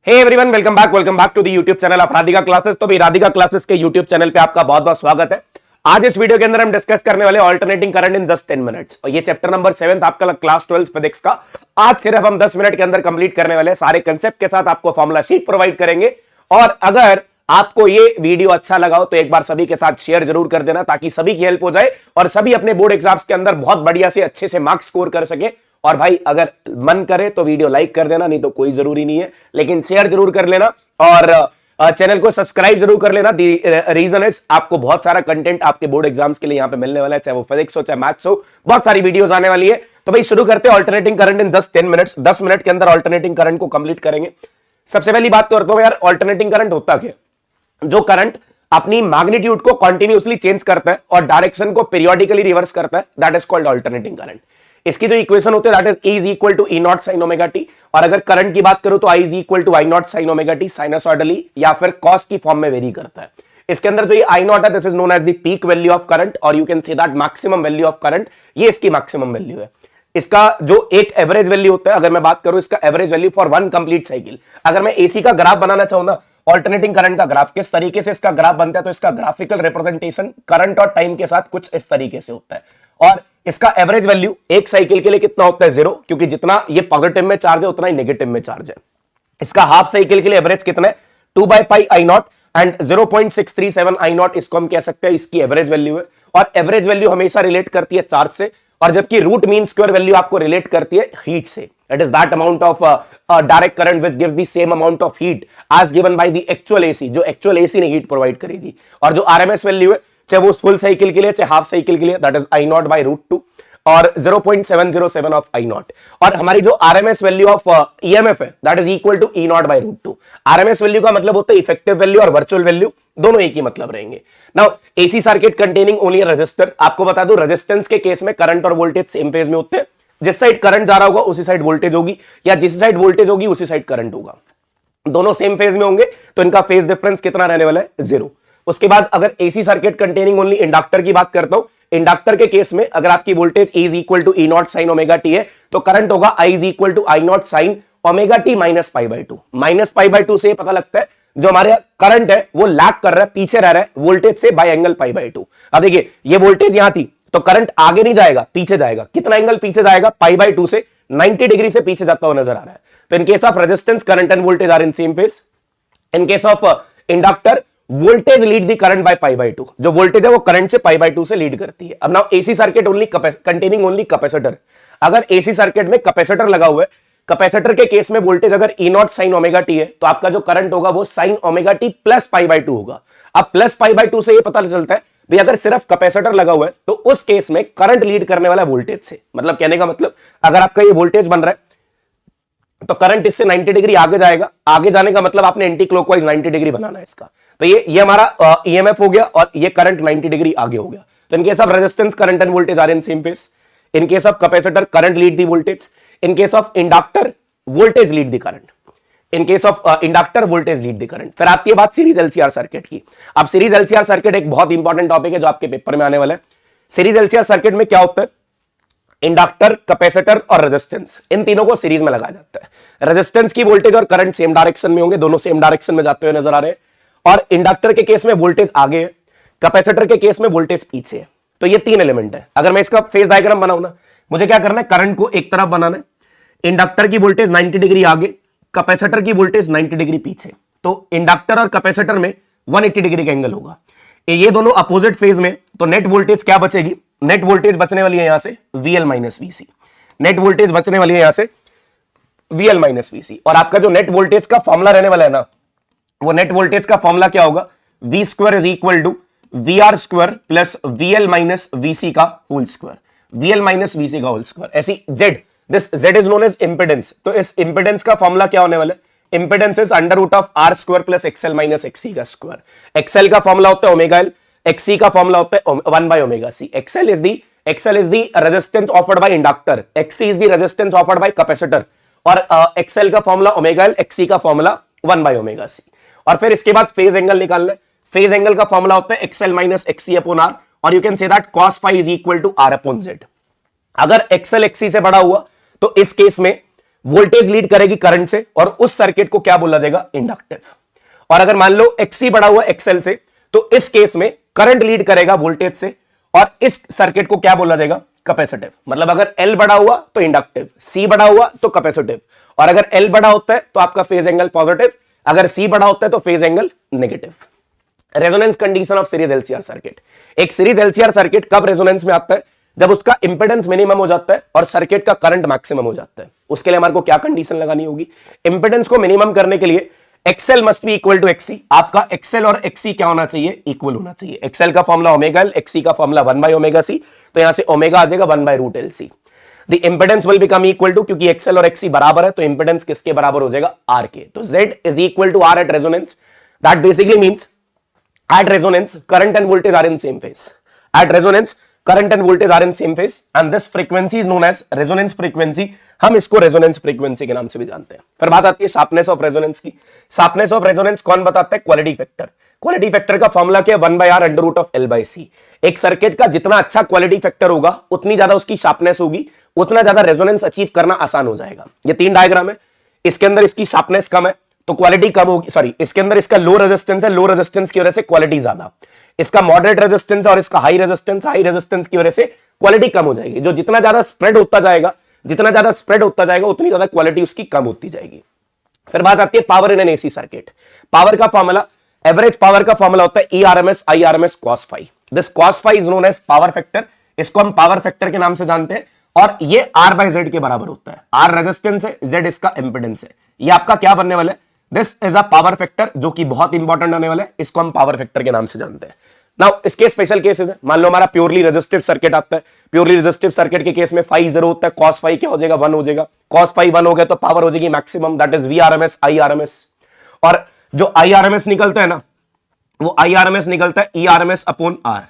Hey everyone, welcome back to the YouTube channel of Radhika classes. तो भाई Radhika classes के YouTube channel पे आपका बहुत बहुत स्वागत है। आज इस वीडियो के अंदर हम डिस्कस करने वाले alternating current in just 10 minutes. और ये चैप्टर नंबर 7 आपका क्लास 12 फिजिक्स का आज सिर्फ हम 10 मिनट के अंदर कंप्लीट करने वाले। सारे कंसेप्ट के साथ आपको फॉर्मूला शीट प्रोवाइड करेंगे। और अगर आपको ये वीडियो अच्छा लगा हो तो एक बार सभी के साथ शेयर जरूर कर देना, ताकि सभी की हेल्प हो जाए और सभी अपने बोर्ड एग्जाम्स के अंदर बहुत बढ़िया से अच्छे से मार्क्स स्कोर कर सके। और भाई अगर मन करे तो वीडियो लाइक कर देना, नहीं तो कोई जरूरी नहीं है, लेकिन शेयर जरूर कर लेना और चैनल को सब्सक्राइब जरूर कर लेना। रीजन इज आपको बहुत सारा कंटेंट आपके बोर्ड एग्जाम्स के लिए यहां पे मिलने वाला है, चाहे वो फिजिक्स हो चाहे मैथ्स हो, बहुत सारी वीडियोस आने वाली है। तो भाई शुरू करते हैं alternating current in 10 minutes. 10 minute के अंदर ऑल्टरनेटिंग करंट को कंप्लीट करेंगे। सबसे पहली बात तो करता हूं यार, ऑल्टरनेटिंग करंट होता क्या? जो करंट अपनी मैग्नीट्यूड को कंटिन्यूअसली चेंज करता है और डायरेक्शन को पीरियोडिकली रिवर्स करता है, that is called alternating current. इसकी जो इक्वेशन होती है that is E is equal to E naught sine omega T. और अगर करंट की बात करूं तो I is equal to I naught sine omega T, sinusoidally या फिर कॉस की फॉर्म में वेरी करता है। इसके अंदर जो ये I नॉट है this is known as the peak value of current, और you can say that maximum value of current, ये इसकी मैक्सिमम वैल्यू है। इसका जो एक एवरेज वैल्यू होता है, अगर मैं बात करूं इसका average value for one complete cycle, अगर मैं एसी का ग्राफ बनाना चाहूं ना, ऑल्टरनेटिंग करंट का ग्राफ किस तरीके से इसका ग्राफ बनता है, तो इसका ग्राफिकल रिप्रेजेंटेशन करंट और टाइम के साथ कुछ इस तरीके से होता है। और इसका एवरेज वैल्यू एक साइकिल के लिए कितना होता है? 0, क्योंकि जितना ये पॉजिटिव में चार्ज है उतना ही नेगेटिव में चार्ज है। इसका हाफ साइकिल के लिए एवरेज कितना है? 2/π I not and 0.637 I not, इसको हम कह सकते हैं इसकी एवरेज वैल्यू है। और एवरेज वैल्यू हमेशा रिलेट करती है चार्ज से, और जबकि रूट मीन स्क्वायर वैल्यू आपको रिलेट करती है हीट से। It is that amount of direct current which gives the same amount of heat as given by the actual AC, जो एक्चुअल एसी ने हीट प्रोवाइड करी थी। और जो आरएमएस वैल्यू है, चाहे वो फुल साइकिल के लिए चाहे हाफ साइकिल के लिए, that is I not by root 2 और 0.707 ऑफ I नॉट। और हमारी जो आरएमएस वैल्यू ऑफ ईएमएफ है that is equal to E not by root 2। RMS value का मतलब होता है इफेक्टिव वैल्यू और वर्चुअल वैल्यू, दोनों एक ही मतलब रहेंगे। Now AC circuit containing only resistor, आपको बता दूं रेजिस्टेंस के केस में करंट और वोल्टेज सेम फेज में होते हैं। जिस साइड करंट जा रहा होगा उसी साइड वोल्टेज होगी, या जिस साइड वोल्टेज होगी उसी साइड करंट होगा। दोनों सेम फेज में होंगे तो इनका फेज डिफरेंस कितना रहने वाला है? 0। उसके बाद अगर AC circuit containing only inductor की बात करता हूं, इंडक्टर के केस में अगर आपकी voltage E is equal to E naught sine omega T है, तो करंट होगा I is equal to I naught sine omega T minus π/2। Minus π/2 से पता लगता है जो हमारे करंट है वो लैग कर रहा है, पीछे रह रहा है वोल्टेज से बाय एंगल π/2। अब देखिए ये वोल्टेज यहां थी तो करंट आगे नहीं जाएगा, पीछे जाएगा। कितना एंगल पीछे जाएगा? π/2 से 90 डिग्री से पीछे जाता हुआ नजर आ रहा है। तो in case of resistance current and voltage are in same phase. In case of inductor voltage lead the current by π/2, जो वोल्टेज है वो करंट से π/2 से लीड करती है। अब now AC circuit only containing only capacitor, अगर एसी सर्किट में कैपेसिटर लगा हुआ है, कैपेसिटर के केस में वोल्टेज अगर E naught sine omega T है तो आपका जो करंट होगा वो साइन ओमेगा टी प्लस π/2 होगा। अब प्लस π/2 से ये पता चलता है भाई अगर सिर्फ कैपेसिटर लगा हुआ है तो उस केस में करंट लीड करने वाला वोल्टेज से, मतलब कहने का मतलब अगर आपका ये वोल्टेज बन रहा है तो करंट इससे 90 डिग्री आगे जाएगा। आगे जाने का मतलब आपने एंटी क्लॉकवाइज 90 डिग्री बनाना है इसका। तो ये हमारा ईएमएफ हो गया और ये करंट 90 डिग्री आगे हो गया। तो in case of resistance current and voltage are in same phase. In case of capacitor current lead the voltage. In case of inductor voltage lead the current. In case of inductor voltage lead the current. फिर आती है बात series LCR circuit की। अब series LCR circuit एक बहुत important topic है जो आपके पेपर में आने वाला है। सीरीज एलसीआर सर्किट में क्या होता है? इंडक्टर, कैपेसिटर और रेजिस्टेंस, इन तीनों को सीरीज में लगाया जाता है। रेजिस्टेंस की वोल्टेज और करंट सेम डायरेक्शन में होंगे, दोनों सेम डायरेक्शन में जाते हुए नजर आ रहे हैं। और इंडक्टर के केस में वोल्टेज आगे है, कैपेसिटर के केस में वोल्टेज पीछे है। तो ये तीन एलिमेंट है। अगर मैं इसका फेज डायग्राम बनाऊं ना, मुझे क्या करना है? करंट को एक तरफ बनाना है, इंडक्टर की वोल्टेज 90 डिग्री आगे, कैपेसिटर की वोल्टेज 90 डिग्री पीछे। तो इंडक्टर और कैपेसिटर में 180 डिग्री का एंगल होगा। ये दोनों अपोजिट फेज में, तो नेट वोल्टेज क्या बचेगी? नेट वोल्टेज बचने वाली है यहां से VL minus VC। Net voltage बचने वाली है यहां से VL माइनस VC। और आपका जो नेट वोल्टेज का फॉर्मूला रहने वाला है ना, वो नेट वोल्टेज का फॉर्मूला क्या होगा? V square is equal to VR square plus VL minus VC का whole square. VL minus VC का होल स्क्वायर। ऐसी Z, this Z is known as impedance. तो इस इंपेडेंस का फॉर्मूला क्या होने वाला है? Impedance is under root of R square plus XL minus XC का स्क्वायर। XL का फॉर्मूला होता है ओमेगा L, XC का फॉर्मूला होता है 1/ωc। XL is the resistance offered by inductor, XC is the resistance offered by capacitor, और XL का formula omega L, XC का फॉर्मूला 1/ωc। और फिर इसके बाद फेज एंगल निकालना है। फेज एंगल का फॉर्मूला होता है XL minus XC upon R, और you can say that cos phi is equal to R upon Z। अगर XL XC से बड़ा हुआ तो इस केस में वोल्टेज लीड करेगी करंट से और उस सर्किट को क्या बोला जाएगा, इंडक्टिव। और अगर मान लो एक्सी बढ़ा हुआ एक्सएल से, तो इस केस में करंट लीड करेगा वोल्टेज से और इस सर्किट को क्या बोला जाएगा, कैपेसिटिव। मतलब अगर एल बढ़ा हुआ तो इंडक्टिव, सी बढ़ा हुआ तो कैपेसिटिव, और अगर एल बढ़ा होता है तो आपका फेज एंगल पॉजिटिव, अगर सी बढ़ा होता है तो phase angle negative. Resonance condition of series LCR circuit. एक सीरीज एलसीआर सर्किट कब रेजोनेंस में आता है, जब उसका इंपेडेंस मिनिमम हो जाता है और सर्किट का करंट मैक्सिमम हो जाता है। उसके लिए हमारे को क्या कंडीशन लगानी होगी, इंपेडेंस को मिनिमम करने के लिए XL must be equal to XC. आपका एक्सएल और एक्सी क्या होना चाहिए, इक्वल होना चाहिए। एक्सएल का फॉर्मूला ओमेगा एल, एक्सी का फॉर्मूला 1 बाय ओमेगा सी, तो यहां से ओमेगा आ जाएगा 1 by root L C. The impedance will become equal to, क्योंकि एक्सएल और एक्सी बराबर है तो इंपेडेंस किसके बराबर हो जाएगा, आर के। तो Z is equal to R at resonance. That basically means at resonance current and voltage are in same phase. At resonance current and voltage are in same phase and this frequency is known as resonance frequency. हम इसको resonance frequency के नाम से भी जानते हैं। फिर बात आती है शार्पनेस ऑफ रेजोनेंस की। शार्पनेस ऑफ रेजोनेंस कौन बताता है, क्वालिटी फैक्टर। क्वालिटी फैक्टर का फॉर्मूला क्या है, 1 by R under root of L by C. एक सर्किट का जितना अच्छा क्वालिटी फैक्टर होगा उतनी ज्यादा उसकी शार्पनेस होगी, उतना ज्यादा रेजोनेंस अचीव करना आसान हो जाएगा। ये 3 डायग्राम है, इसके अंदर इसकी शार्पनेस कम है तो क्वालिटी कम होगी, सॉरी इसके अंदर इसका लो रेजिस्टेंस है, लो रेजिस्टेंस की वजह से क्वालिटी ज्यादा, इसका मॉडरेट रेजिस्टेंस और इसका हाई रेजिस्टेंस की वजह से क्वालिटी कम हो जाएगी। जो जितना ज्यादा स्प्रेड होता जाएगा, जितना ज्यादा स्प्रेड होता जाएगा उतनी ज्यादा क्वालिटी उसकी कम होती जाएगी। फिर बात आती है power in an AC circuit. Power का फॉर्मूला, एवरेज पावर का फॉर्मूला होता है E R M S I R M S cos phi. This cos phi is known as power factor, इसको हम पावर फैक्टर के नाम से जानते हैं और ये आर बाय जेड के बराबर होता है। आर रेजिस्टेंस है, जेड इसका इंपेडेंस है। ये आपका क्या बनने वाला है, this is a power factor, जो कि बहुत इंपॉर्टेंट होने वाला है, इसको हम पावर फैक्टर के नाम से जानते हैं। नाउ इसके स्पेशल केसेस है, मान लो हमारा प्योरली रेजिस्टिव सर्किट आता है, प्योरली रेजिस्टिव सर्किट के केस में फाई 0 होता है, कॉस फाई क्या हो जाएगा, 1 हो जाएगा। कॉस फाई 1 हो गया तो पावर हो जाएगी maximum, that is V R M S I R M S. और जो आई आर एम एस निकलता है ना, वो आई आर एम एस निकलता है E R M S upon R,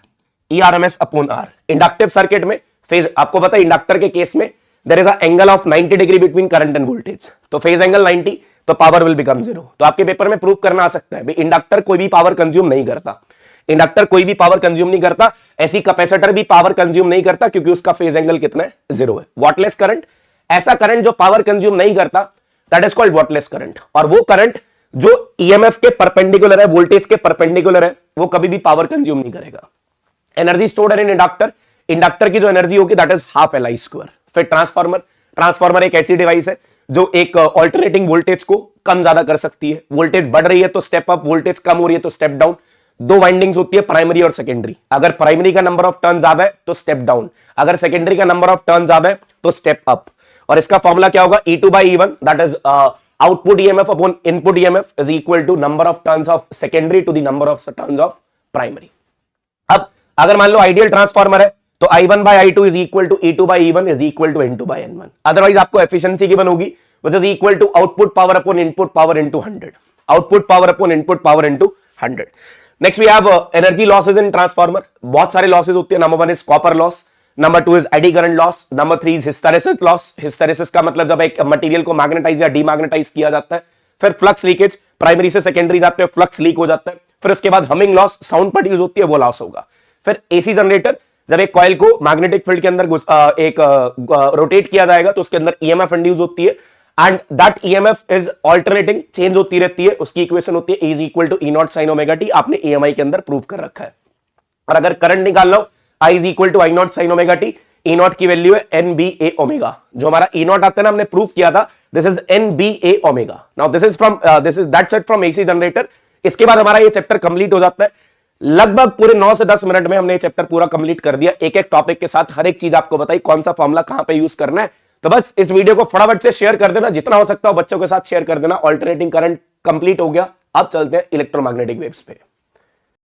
E R M S upon R. Inductive circuit में phase, आपको पता है इंडक्टर के केस में there is a angle of 90 degree between current and voltage, तो फेज एंगल 90 तो पावर विल बिकम 0। तो आपके पेपर में प्रूव करना आ सकता है भाई इंडक्टर कोई भी पावर कंज्यूम नहीं करता, इंडक्टर कोई भी पावर कंज्यूम नहीं करता, ऐसी कैपेसिटर भी पावर कंज्यूम नहीं करता क्योंकि उसका फेज एंगल कितना है, 0 है। वॉटलेस करंट, ऐसा करंट जो पावर कंज्यूम नहीं करता, that is called wattless current. और वो करंट जो ईएमएफ के परपेंडिकुलर है, वोल्टेज के परपेंडिकुलर है, वो कभी भी पावर कंज्यूम नहीं करेगा। Energy stored in inductor, inductor की जो एनर्जी होगी that is half L I square. फिर ट्रांसफार्मर, ट्रांसफार्मर एक ऐसी डिवाइस है जो एक ऑल्टरनेटिंग वोल्टेज को कम ज्यादा कर सकती है। वोल्टेज बढ़ रही है तो स्टेप अप, वोल्टेज कम हो रही है तो स्टेप डाउन। 2 वाइंडिंग्स होती है, प्राइमरी और सेकेंडरी। अगर प्राइमरी का नंबर ऑफ टर्न ज्यादा है तो स्टेप डाउन, अगर सेकेंडरी का नंबर ऑफ टर्न ज्यादा है तो स्टेप अप। और इसका फॉर्मूला क्या होगा, E2 by E1, that is output EMF upon input EMF is equal to number of turns of secondary to the number of turns of primary. अब अगर मान लो आइडियल ट्रांसफार्मर है तो I1 by I2 is equal to E2 by E1 is equal to N2 by N1। Otherwise आपको efficiency given होगी which is equal to output power upon input power into 100, output power upon input power into 100। next we have energy losses in transformer। बहुत सारे losses होते हैं, number 1 is copper loss, number 2 is eddy current loss, number 3 is hysteresis loss। hysteresis का मतलब जब एक material को magnetise या डीमैग्नेटाइज किया जाता है। फिर फ्लक्स लीकेज, प्राइमरी से सेकेंडरी जाते हैं, फ्लक्स लीक हो जाता है। फिर उसके बाद हमिंग लॉस, साउंड प्रोड्यूस होती है, वो लॉस होगा। फिर एसी जनरेटर, जब एक कॉइल को मैग्नेटिक फील्ड के अंदर एक रोटेट किया जाएगा तो उसके अंदर ईएमएफ इंड्यूस होती है and that EMF is alternating, change होती रहती है। उसकी इक्वेशन होती है E is equal to E naught sin omega t, आपने EMI के अंदर प्रूव कर रखा है। और अगर करंट निकाल लो, I is equal to I naught sin omega t, E naught की वैल्यू है NBA ओमेगा। जो हमारा E naught आता है ना, हमने प्रूव किया था, this is NBA omega. Now this is from that's it from AC generator. इसके बाद हमारा ये चैप्टर कंप्लीट हो जाता है। लगभग पूरे 9 से 10 मिनट में हमने ये चैप्टर पूरा कंप्लीट कर दिया, एक एक टॉपिक के साथ हर एक चीज आपको बताई, कौन सा फॉर्मूला कहां पे यूज करना है। तो बस इस वीडियो को फटाफट से शेयर कर देना, जितना हो सकता हो बच्चों के साथ शेयर कर देना। ऑल्टरनेटिंग करंट कंप्लीट हो गया, अब चलते हैं इलेक्ट्रोमैग्नेटिक वेव्स पे।